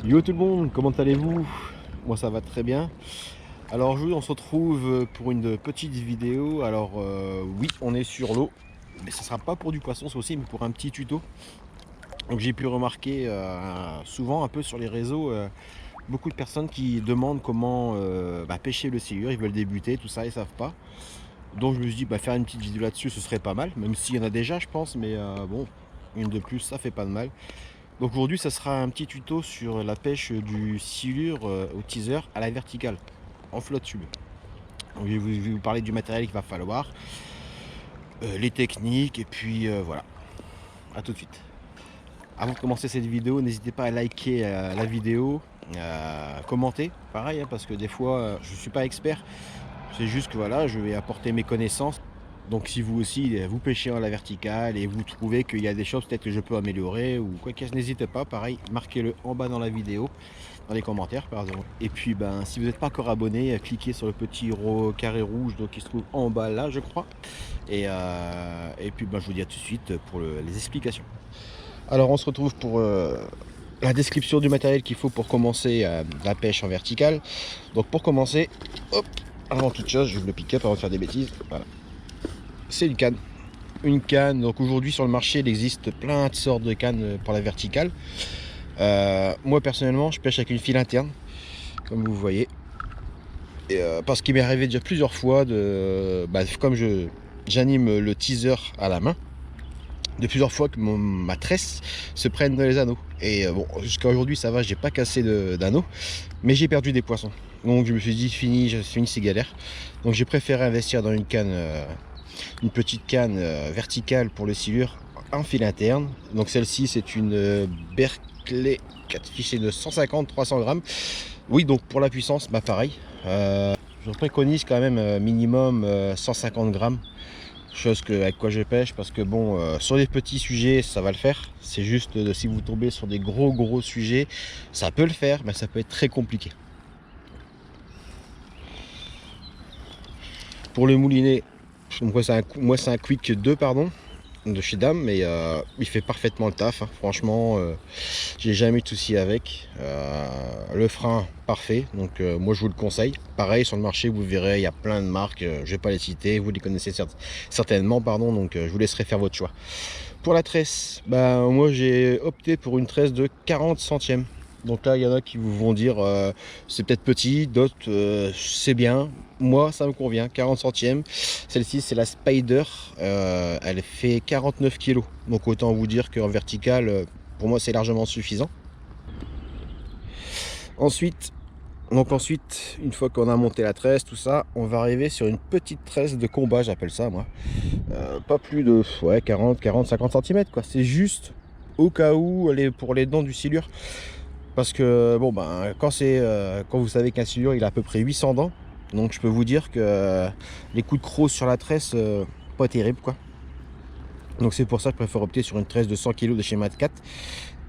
Yo tout le monde, comment allez-vous? Moi ça va très bien. Alors aujourd'hui on se retrouve pour une petite vidéo. Alors oui, on est sur l'eau, mais ce sera pas pour du poisson, c'est aussi mais pour un petit tuto. Donc j'ai pu remarquer souvent un peu sur les réseaux beaucoup de personnes qui demandent comment pêcher le silure, ils veulent débuter, tout ça, ils savent pas. Donc je me suis dit faire une petite vidéo là-dessus, ce serait pas mal, même s'il y en a déjà je pense, mais bon, une de plus ça fait pas de mal. Donc aujourd'hui, ça sera un petit tuto sur la pêche du silure au teaser à la verticale, en flotte tube. Donc, je vais vous parler du matériel qu'il va falloir, les techniques, et puis voilà. À tout de suite. Avant de commencer cette vidéo, n'hésitez pas à liker la vidéo, commenter, pareil, hein, parce que des fois, je ne suis pas expert. C'est juste que voilà, je vais apporter mes connaissances. Donc si vous aussi, vous pêchez à la verticale et vous trouvez qu'il y a des choses peut-être que je peux améliorer ou quoi que ce, n'hésitez pas, pareil, marquez-le en bas dans la vidéo, dans les commentaires, pardon. Et puis si vous n'êtes pas encore abonné, cliquez sur le petit carré rouge donc, qui se trouve en bas là, je crois. Et puis je vous dis à tout de suite pour les explications. Alors on se retrouve pour la description du matériel qu'il faut pour commencer la pêche en verticale. Donc pour commencer, hop, avant toute chose, je vais le pick-up avant de faire des bêtises. Voilà. C'est une canne. Une canne, donc aujourd'hui sur le marché il existe plein de sortes de cannes pour la verticale. Moi personnellement je pêche avec une file interne, comme vous voyez. Et, parce qu'il m'est arrivé déjà plusieurs fois de. Comme j'anime le teaser à la main, de plusieurs fois que ma tresse se prenne dans les anneaux. Et bon, jusqu'à aujourd'hui ça va, j'ai pas cassé d'anneaux, mais j'ai perdu des poissons. Donc je me suis dit fini ces galères. Donc j'ai préféré investir dans une canne. Une petite canne verticale pour le silure en fil interne. Donc celle-ci c'est une Berkeley 4 fichiers de 150-300 grammes. Oui, donc pour la puissance, pareil. Je préconise quand même minimum 150 grammes. Chose avec quoi je pêche, parce que bon, sur les petits sujets ça va le faire. C'est juste si vous tombez sur des gros sujets, ça peut le faire, mais ça peut être très compliqué. Pour le moulinet, moi c'est un Quick 2 pardon, de chez Dame, mais il fait parfaitement le taf, hein. Franchement j'ai jamais eu de soucis avec. Le frein parfait, donc moi je vous le conseille. Pareil sur le marché vous verrez il y a plein de marques, je vais pas les citer, vous les connaissez certainement pardon, donc je vous laisserai faire votre choix. Pour la tresse, moi j'ai opté pour une tresse de 40 centièmes. Donc là, il y en a qui vous vont dire c'est peut-être petit, d'autres c'est bien. Moi, ça me convient, 40 centièmes. Celle-ci, c'est la Spider. Elle fait 49 kg. Donc autant vous dire qu'en vertical, pour moi, c'est largement suffisant. Ensuite, une fois qu'on a monté la tresse, tout ça, on va arriver sur une petite tresse de combat, j'appelle ça moi. Pas plus de 50 cm quoi. C'est juste au cas où pour les dents du silure. Parce que bon quand vous savez qu'un silure il a à peu près 800 dents, donc je peux vous dire que les coups de crosse sur la tresse pas terrible quoi. Donc c'est pour ça que je préfère opter sur une tresse de 100 kg de chez Mat 4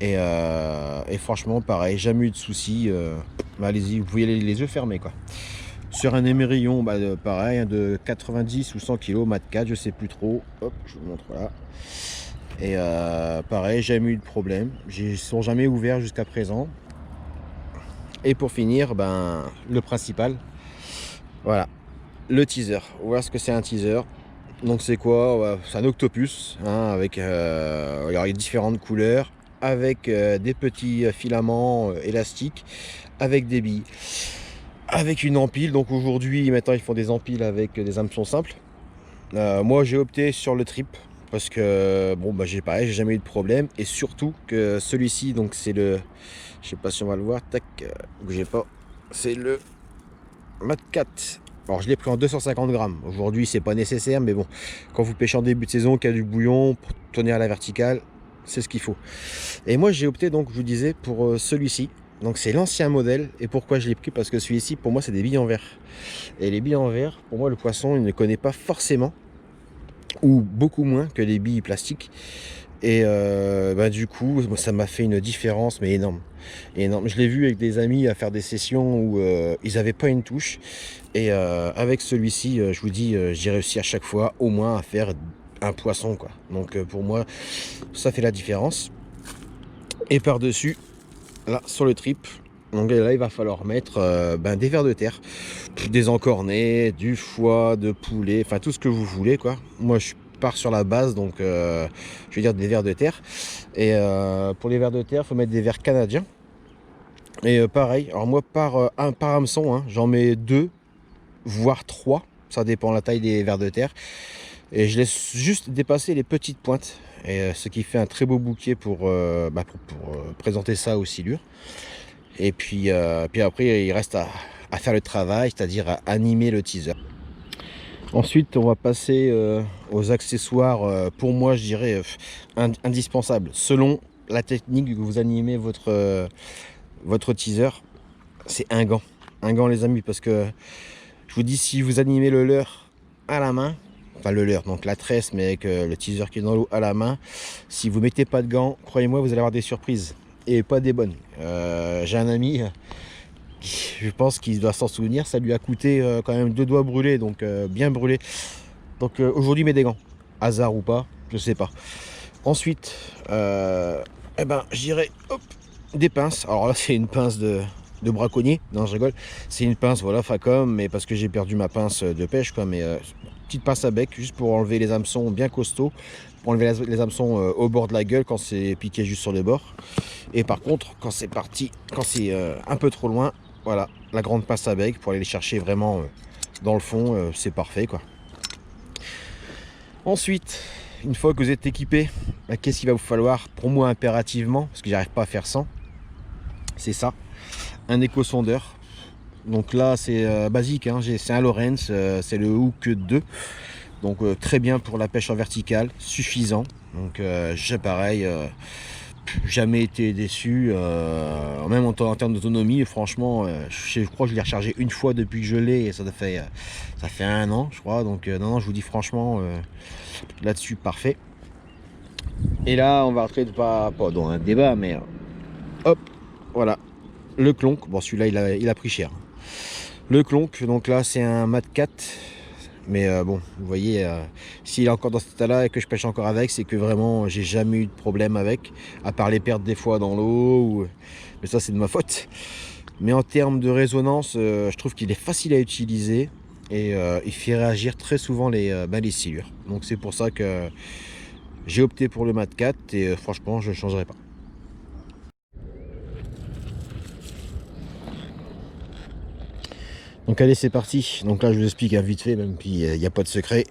et franchement pareil, jamais eu de soucis. Allez-y, vous pouvez aller les yeux fermés quoi. Sur un émerillon pareil, hein, de 90 ou 100 kg Mat 4, je sais plus trop. Hop, je vous montre là. Et pareil, jamais eu de problème. Ils sont jamais ouverts jusqu'à présent. Et pour finir, le principal, voilà, le teaser. Voilà ce que c'est un teaser. Donc c'est quoi? C'est un octopus hein, avec il y a différentes couleurs, avec des petits filaments élastiques, avec des billes, avec une empile. Donc aujourd'hui, maintenant ils font des empiles avec des hameçons simples. Moi j'ai opté sur le trip parce que bon j'ai jamais eu de problème, et surtout que celui-ci donc c'est le, je sais pas si on va le voir, tac, bougez pas, c'est le Mat 4. Alors je l'ai pris en 250 grammes. Aujourd'hui c'est pas nécessaire, mais bon, quand vous pêchez en début de saison, qu'il y a du bouillon pour tourner à la verticale, c'est ce qu'il faut. Et moi j'ai opté donc, je vous disais, pour celui-ci. Donc c'est l'ancien modèle. Et pourquoi je l'ai pris? Parce que celui-ci pour moi c'est des billes en verre. Et les billes en verre, pour moi le poisson il ne connaît pas forcément, ou beaucoup moins que les billes plastiques. Et du coup ça m'a fait une différence mais énorme. Je l'ai vu avec des amis à faire des sessions où ils n'avaient pas une touche, et avec celui-ci je vous dis j'ai réussi à chaque fois au moins à faire un poisson quoi. Donc pour moi ça fait la différence. Et par dessus là sur le trip. Donc là il va falloir mettre des vers de terre, des encornets, du foie, de poulet, enfin tout ce que vous voulez quoi. Moi je pars sur la base, donc je vais dire des vers de terre. Et pour les vers de terre, il faut mettre des vers canadiens. Et pareil, alors moi par hameçon, hein, j'en mets 2 voire 3, ça dépend la taille des vers de terre. Et je laisse juste dépasser les petites pointes. Et ce qui fait un très beau bouquet pour présenter ça aux silures. Et puis après, il reste à faire le travail, c'est-à-dire à animer le teaser. Ensuite, on va passer aux accessoires, pour moi, je dirais, indispensables. Selon la technique que vous animez votre teaser, c'est un gant. Un gant, les amis, parce que je vous dis, si vous animez le leurre à la main, enfin le leurre, donc la tresse, mais avec le teaser qui est dans l'eau à la main, si vous mettez pas de gants, croyez-moi, vous allez avoir des surprises. Et pas des bonnes. J'ai un ami, je pense qu'il doit s'en souvenir, ça lui a coûté quand même 2 doigts brûlés, donc bien brûlés. Donc aujourd'hui, met des gants. Hasard ou pas, je sais pas. Ensuite, je dirais, hop, des pinces. Alors là, c'est une pince de braconnier. Non, je rigole. C'est une pince, voilà, Facom, mais parce que j'ai perdu ma pince de pêche, quoi. Mais petite pince à bec, juste pour enlever les hameçons bien costauds. Pour enlever les hameçons au bord de la gueule quand c'est piqué juste sur les bords. Et par contre, quand c'est parti, quand c'est un peu trop loin, voilà, la grande pince à bec pour aller les chercher vraiment dans le fond, c'est parfait, quoi. Ensuite, une fois que vous êtes équipé, qu'est-ce qu'il va vous falloir pour moi impérativement, parce que j'arrive pas à faire sans, c'est ça, un éco-sondeur. Donc là c'est basique, hein, c'est un Lawrence, c'est le Hook 2, donc très bien pour la pêche en verticale, suffisant. Donc j'ai pareil, jamais été déçu, même en termes d'autonomie, franchement, je crois que je l'ai rechargé une fois depuis que je l'ai, et ça fait 1 an je crois, donc non, je vous dis franchement, là-dessus parfait. Et là on va rentrer pas dans un débat, mais hop, voilà, le clonk. Bon, celui-là il a pris cher. Le clonk, donc là c'est un Mat 4, mais bon, vous voyez, s'il est encore dans cet état-là et que je pêche encore avec, c'est que vraiment j'ai jamais eu de problème avec, à part les pertes des fois dans l'eau, mais ça c'est de ma faute. Mais en termes de résonance, je trouve qu'il est facile à utiliser et il fait réagir très souvent les silures. Donc c'est pour ça que j'ai opté pour le Mat 4 et franchement je ne changerai pas. Donc allez, c'est parti. Donc là je vous explique vite fait, même puis il n'y a pas de secret.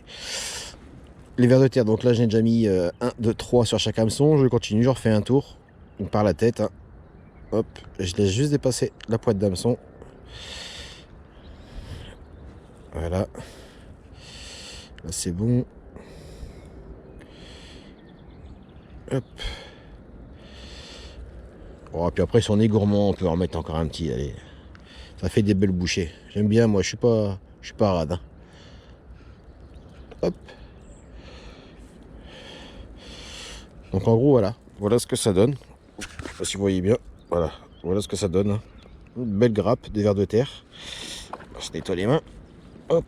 Les vers de terre, donc là j'ai déjà mis 1, 2, 3 sur chaque hameçon. Je continue, je refais un tour, donc par la tête, hein. Hop, je laisse juste dépasser la pointe d'hameçon. Voilà, là c'est bon. Hop. Bon, puis après si on est gourmand, on peut en mettre encore un petit, allez. Ça fait des belles bouchées. J'aime bien, moi je suis pas rade, hein. Hop. Donc en gros voilà ce que ça donne. Je sais pas si vous voyez bien. Voilà ce que ça donne, hein. Une belle grappe des vers de terre. On se nettoie les mains. Hop.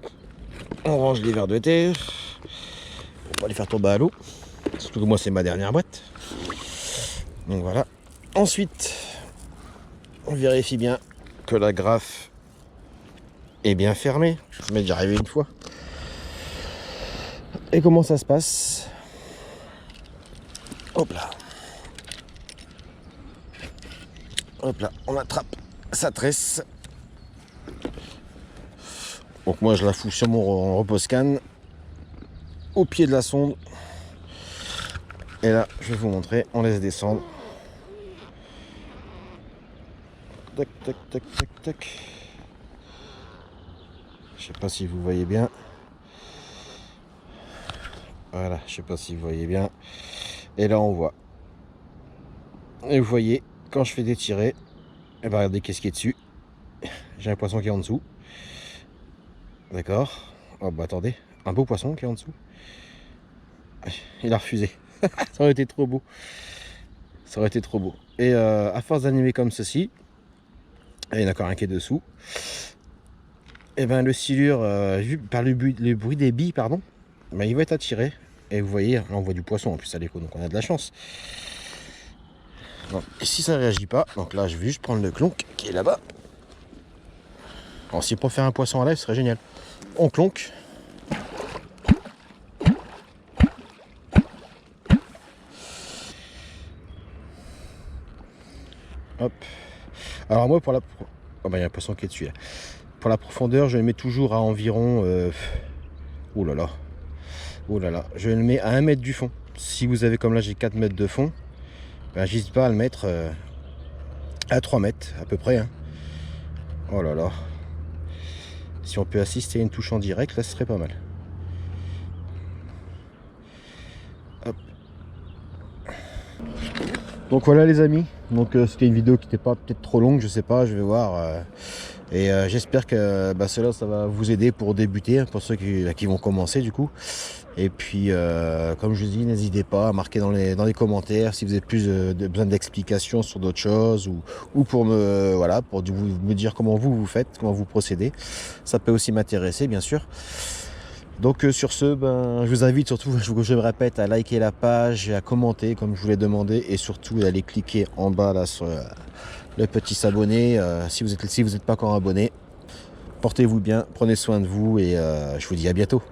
On range les vers de terre. On va les faire tomber à l'eau. Surtout que moi c'est ma dernière boîte. Donc voilà. Ensuite, on vérifie bien que la graffe est bien fermée. Ça m'est déjà arrivé une fois. Et comment ça se passe? Hop là. Hop là, on attrape sa tresse. Donc moi je la fous sur mon repose-canne, au pied de la sonde. Et là, je vais vous montrer, on laisse descendre. Tac, tac, tac, tac, tac. Je sais pas si vous voyez bien. Voilà, je sais pas si vous voyez bien. Et là on voit. Et vous voyez, quand je fais détirer, et ben regardez qu'est-ce qui est dessus. J'ai un poisson qui est en dessous. D'accord. Oh bah attendez, un beau poisson qui est en dessous. Il a refusé. Ça aurait été trop beau. Ça aurait été trop beau. Et à force d'animer comme ceci, et il y en a encore un qui est dessous, et ben le silure, vu par le bruit des billes, pardon, ben il va être attiré. Et vous voyez, là on voit du poisson en plus à l'écho, donc on a de la chance. Bon, et si ça ne réagit pas, donc là je vais juste prendre le clonk qui est là-bas. Alors si pour faire un poisson à live, ce serait génial. On clonk. Hop. Alors moi pour la... Oh bah il y a un poisson qui est dessus là. Pour la profondeur, je le mets toujours à environ... Oh là là. Oh là là. Je le mets à 1 mètre du fond. Si vous avez comme là j'ai 4 mètres de fond, ben, j'hésite pas à le mettre à 3 mètres à peu près. Hein. Oh là là. Si on peut assister à une touche en direct, là ce serait pas mal. Hop. Donc voilà les amis. Donc c'était une vidéo qui n'était pas peut-être trop longue, je sais pas, je vais voir. Et j'espère que cela ça va vous aider pour débuter, hein, pour ceux qui vont commencer du coup. Et puis comme je vous dis, n'hésitez pas à marquer dans les commentaires si vous avez plus besoin d'explications sur d'autres choses ou pour me dire comment vous faites, comment vous procédez. Ça peut aussi m'intéresser bien sûr. Donc sur ce, je vous invite surtout, je me répète, à liker la page et à commenter comme je vous l'ai demandé, et surtout d'aller cliquer en bas là sur le petit s'abonner si vous n'êtes pas encore abonné. Portez-vous bien, prenez soin de vous et je vous dis à bientôt.